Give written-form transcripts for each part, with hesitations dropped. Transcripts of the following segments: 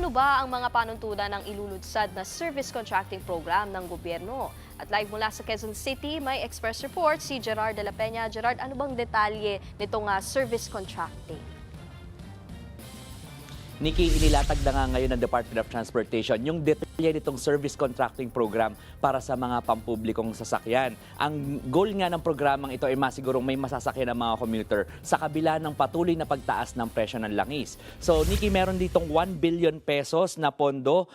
Ano-ano ba ang mga panuntunan ng ilulunsad na service contracting program ng gobyerno? At live mula sa Quezon City, may Express Report si Gerard de la Peña. Gerard, ano bang detalye nitong service contracting? Nikki, inilatag na nga ngayon ng Department of Transportation yung detalye nitong service contracting program para sa mga pampublikong sasakyan. Ang goal nga ng programang ito ay masigurong may masasakyan ng mga commuter sa kabila ng patuloy na pagtaas ng presyo ng langis. So, Nikki, meron ditong 1 billion pesos na pondo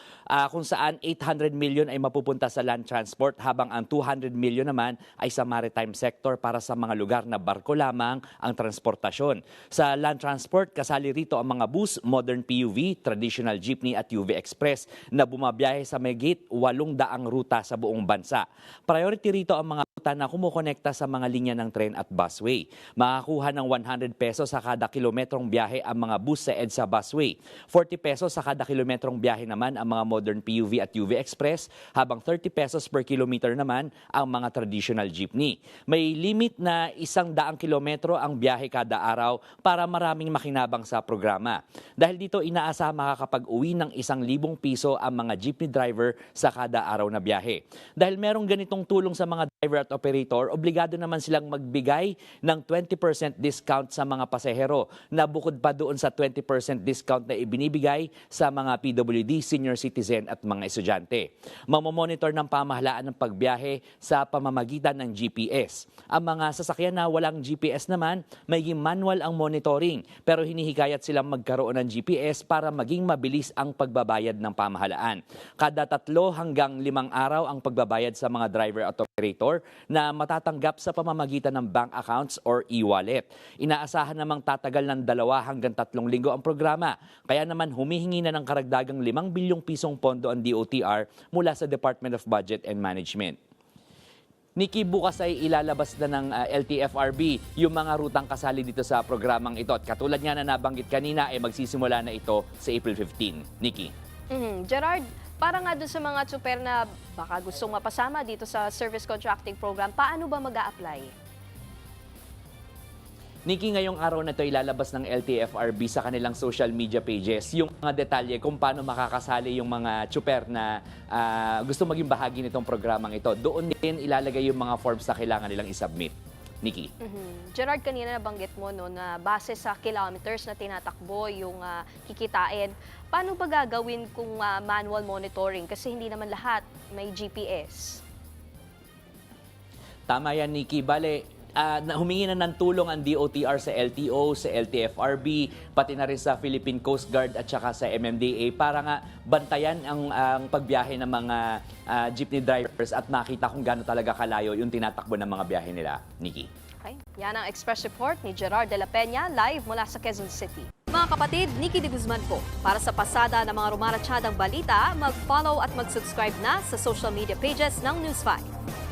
kung saan 800 million ay mapupunta sa land transport habang ang 200 million naman ay sa maritime sector para sa mga lugar na barko lamang ang transportasyon. Sa land transport, kasali rito ang mga bus, modern PUV, traditional jeepney at UV Express na bumabiyahe sa mahigit 800 ruta sa buong bansa. Priority rito ang mga ruta na kumukonekta sa mga linya ng tren at busway. Makakuha ng 100 pesos sa kada kilometrong biyahe ang mga bus sa EDSA busway. 40 pesos sa kada kilometrong biyahe naman ang mga modern PUV at UV Express, habang 30 pesos per kilometer naman ang mga traditional jeepney. May limit na 100 kilometro ang biyahe kada araw para maraming makinabang sa programa. Dahil dito inaasahan makakapag-uwi ng 1,000 piso ang mga jeepney driver sa kada araw na biyahe. Dahil merong ganitong tulong sa mga driver at operator, obligado naman silang magbigay ng 20% discount sa mga pasahero na bukod pa doon sa 20% discount na ibinibigay sa mga PWD, senior citizen at mga estudyante. Mamomonitor ng pamahalaan ng pagbiyahe sa pamamagitan ng GPS. Ang mga sasakyan na walang GPS naman, maging manual ang monitoring, pero hinihikayat silang magkaroon ng GPS para maging mabilis ang pagbabayad ng pamahalaan. Kada 3 hanggang 5 araw ang pagbabayad sa mga driver at operator na matatanggap sa pamamagitan ng bank accounts or e-wallet. Inaasahan namang tatagal ng 2 hanggang 3 linggo ang programa, kaya naman humihingi na ng karagdagang 5 bilyong pisong pondo ang DOTR mula sa Department of Budget and Management. Nikki, bukas ay ilalabas na ng LTFRB yung mga rutang kasali dito sa programang ito. At katulad nga na nabanggit kanina, ay magsisimula na ito sa April 15. Nikki. Gerard, para nga doon sa mga super na baka gustong mapasama dito sa service contracting program, paano ba mag-a-apply? Nikki, ngayong araw na ito ilalabas ng LTFRB sa kanilang social media pages yung mga detalye kung paano makakasali yung mga tsuper na gusto maging bahagi nitong programang ito. Doon din ilalagay yung mga forms na kailangan nilang isubmit. Nikki. Gerard, kanina nabanggit mo na base sa kilometers na tinatakbo yung kikitain. Paano ba gagawin kung manual monitoring? Kasi hindi naman lahat may GPS. Tama yan, Nikki. Bale, humingi na ng tulong ang DOTR sa LTO, sa LTFRB, pati na rin sa Philippine Coast Guard at saka sa MMDA para nga bantayan ang pagbiyahe ng mga jeepney drivers at makita kung gaano talaga kalayo yung tinatakbo ng mga biyahe nila. Nikki. Okay. Yan ang Express Report ni Gerard de la Peña, live mula sa Quezon City. Mga kapatid, Nikki de Guzman po. Para sa pasada ng mga rumaratsyadang balita, mag-follow at mag-subscribe na sa social media pages ng News 5.